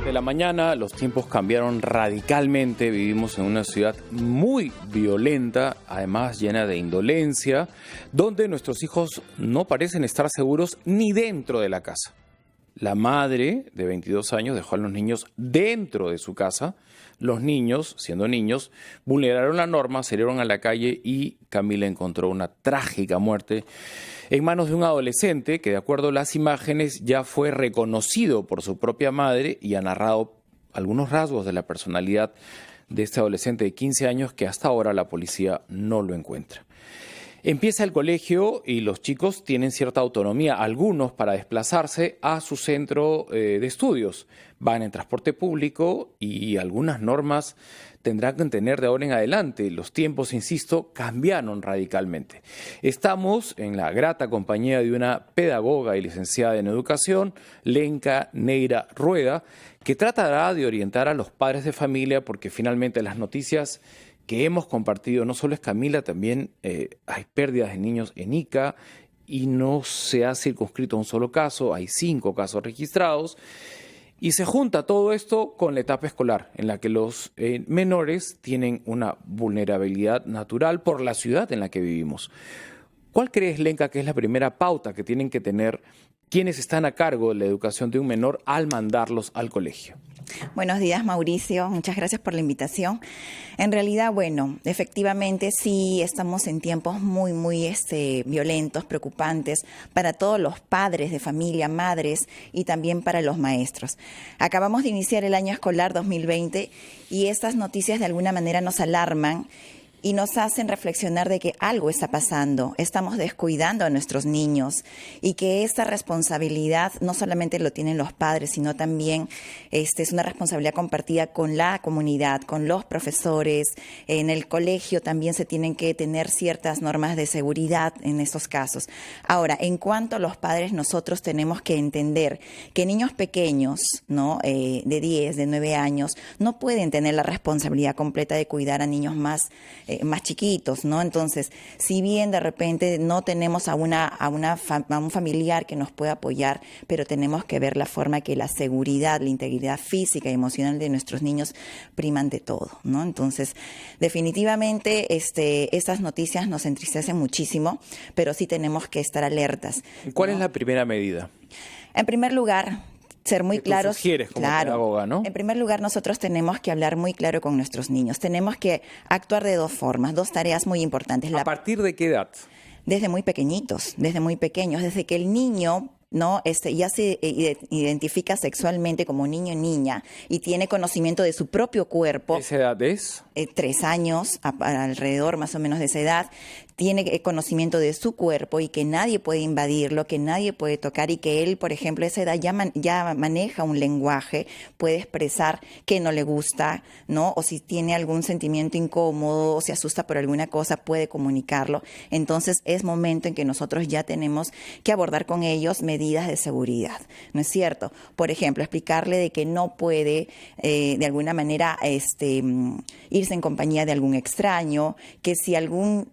de la mañana, los tiempos cambiaron radicalmente, vivimos en una ciudad muy violenta, además llena de indolencia, donde nuestros hijos no parecen estar seguros ni dentro de la casa. La madre de 22 años dejó a los niños dentro de su casa. Los niños, siendo niños, vulneraron la norma, salieron a la calle y Camila encontró una trágica muerte en manos de un adolescente que, de acuerdo a las imágenes, ya fue reconocido por su propia madre y ha narrado algunos rasgos de la personalidad de este adolescente de 15 años que hasta ahora la policía no lo encuentra. Empieza el colegio y los chicos tienen cierta autonomía, algunos para desplazarse a su centro de estudios. Van en transporte público y algunas normas tendrán que tener de ahora en adelante. Los tiempos, insisto, cambiaron radicalmente. Estamos en la grata compañía de una pedagoga y licenciada en educación, Lenka Neira Rueda, que tratará de orientar a los padres de familia porque finalmente las noticias que hemos compartido, no solo es Camila, también hay pérdidas de niños en Ica y no se ha circunscrito a un solo caso, hay 5 casos registrados y se junta todo esto con la etapa escolar en la que los menores tienen una vulnerabilidad natural por la ciudad en la que vivimos. ¿Cuál crees, Lenka, que es la primera pauta que tienen que tener quienes están a cargo de la educación de un menor al mandarlos al colegio? Buenos días, Mauricio. Muchas gracias por la invitación. En realidad, bueno, efectivamente sí estamos en tiempos muy violentos, preocupantes para todos los padres de familia, madres y también para los maestros. Acabamos de iniciar el año escolar 2020 y estas noticias de alguna manera nos alarman y nos hacen reflexionar de que algo está pasando, estamos descuidando a nuestros niños y que esta responsabilidad no solamente lo tienen los padres, sino también es una responsabilidad compartida con la comunidad, con los profesores. En el colegio también se tienen que tener ciertas normas de seguridad en estos casos. Ahora, en cuanto a los padres, nosotros tenemos que entender que niños pequeños, ¿no? De 10, de 9 años, no pueden tener la responsabilidad completa de cuidar a niños más chiquitos, ¿no? Entonces, si bien de repente no tenemos a un familiar que nos pueda apoyar, pero tenemos que ver la forma que la seguridad, la integridad física y emocional de nuestros niños priman de todo, ¿no? Entonces, definitivamente, estas noticias nos entristecen muchísimo, pero sí tenemos que estar alertas. ¿Cuál es la primera medida? En primer lugar, ser muy claros. ¿Qué sugieres como pedagoga, no? En primer lugar, nosotros tenemos que hablar muy claro con nuestros niños. Tenemos que actuar de 2 formas, 2 tareas muy importantes. ¿A partir de qué edad? Desde muy pequeñitos, desde muy pequeños, desde que el niño ya se identifica sexualmente como niño o niña y tiene conocimiento de su propio cuerpo. ¿Esa edad es? 3 años, alrededor más o menos de esa edad, tiene conocimiento de su cuerpo y que nadie puede invadirlo, que nadie puede tocar y que él, por ejemplo, a esa edad ya maneja un lenguaje, puede expresar que no le gusta, ¿no? O si tiene algún sentimiento incómodo o se asusta por alguna cosa, puede comunicarlo. Entonces, es momento en que nosotros ya tenemos que abordar con ellos medidas de seguridad, ¿no es cierto? Por ejemplo, explicarle de que no puede, de alguna manera, irse en compañía de algún extraño, que si algún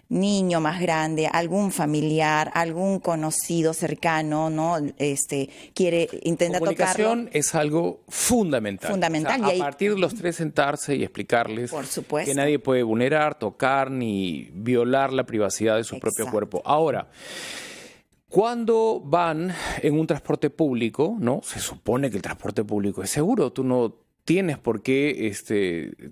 niño más grande, algún familiar, algún conocido cercano, ¿no? Intenta tocarlo. Comunicación es algo fundamental. Fundamental. O sea, a partir de los 3 sentarse y explicarles por supuesto, que nadie puede vulnerar, tocar ni violar la privacidad de su propio cuerpo. Ahora, cuando van en un transporte público, ¿no? Se supone que el transporte público es seguro. Tú no tienes por qué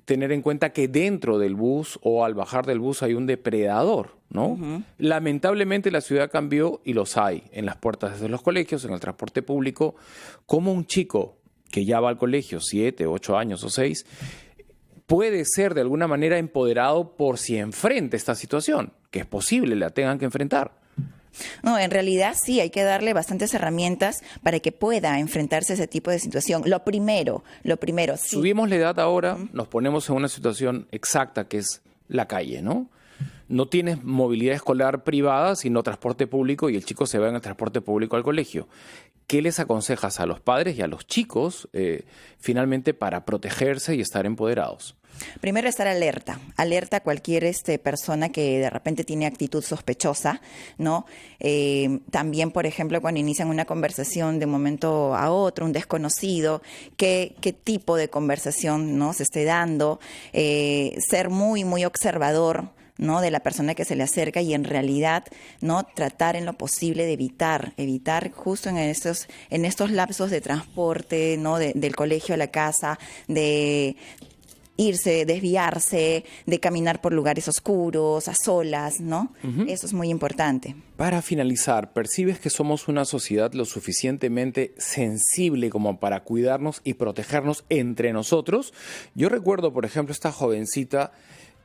tener en cuenta que dentro del bus o al bajar del bus hay un depredador, ¿no? Uh-huh. Lamentablemente la ciudad cambió y los hay en las puertas de los colegios, en el transporte público. Como un chico que ya va al colegio 7, 8 años o 6 puede ser de alguna manera empoderado por si enfrenta esta situación, que es posible la tengan que enfrentar. No, en realidad sí, hay que darle bastantes herramientas para que pueda enfrentarse a ese tipo de situación. Lo primero, sí. Subimos la edad ahora, nos ponemos en una situación exacta que es la calle, ¿no? No tienes movilidad escolar privada, sino transporte público y el chico se va en el transporte público al colegio. ¿qué les aconsejas a los padres y a los chicos finalmente para protegerse y estar empoderados? Primero, estar alerta a cualquier persona que de repente tiene actitud sospechosa, ¿no? También, por ejemplo, cuando inician una conversación de un momento a otro, un desconocido, qué tipo de conversación, ¿no?, se esté dando, ser muy, muy observador, ¿no?, de la persona que se le acerca, y en realidad, ¿no?, tratar en lo posible de evitar justo en estos lapsos de transporte, ¿no?, del colegio a la casa, de irse, desviarse, de caminar por lugares oscuros, a solas, ¿no? Eso es muy importante. Para finalizar, ¿percibes que somos una sociedad lo suficientemente sensible como para cuidarnos y protegernos entre nosotros? Yo recuerdo, por ejemplo, esta jovencita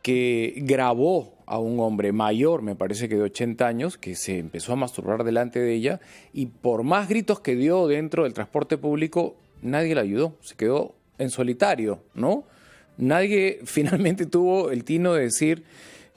que grabó a un hombre mayor, me parece que de 80 años, que se empezó a masturbar delante de ella, y por más gritos que dio dentro del transporte público, nadie la ayudó, se quedó en solitario, ¿no? Nadie finalmente tuvo el tino de decir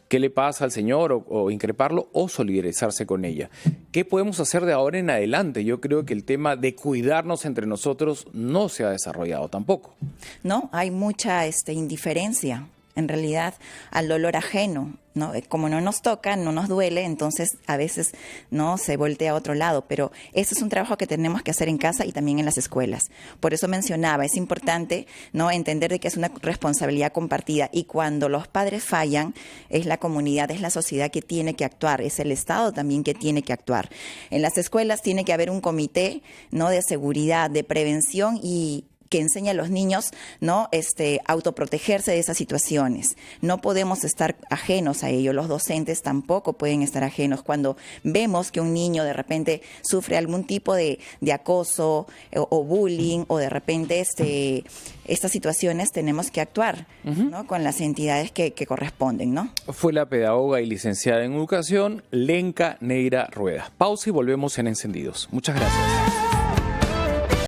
qué le pasa al señor o increparlo o solidarizarse con ella. ¿Qué podemos hacer de ahora en adelante? Yo creo que el tema de cuidarnos entre nosotros no se ha desarrollado tampoco. No, hay mucha indiferencia, en realidad, al dolor ajeno, ¿no? Como no nos toca, no nos duele, entonces a veces no se voltea a otro lado, pero ese es un trabajo que tenemos que hacer en casa y también en las escuelas. Por eso mencionaba, es importante, ¿no?, entender de que es una responsabilidad compartida, y cuando los padres fallan, es la comunidad, es la sociedad que tiene que actuar, es el Estado también que tiene que actuar. En las escuelas tiene que haber un comité, ¿no?, de seguridad, de prevención, y que enseña a los niños, ¿no?, autoprotegerse de esas situaciones. No podemos estar ajenos a ello. Los docentes tampoco pueden estar ajenos. Cuando vemos que un niño de repente sufre algún tipo de acoso o bullying, o de repente estas situaciones, tenemos que actuar, ¿no?, con las entidades que corresponden, ¿no? Fue la pedagoga y licenciada en educación, Lenka Neira Rueda. Pausa y volvemos en Encendidos. Muchas gracias.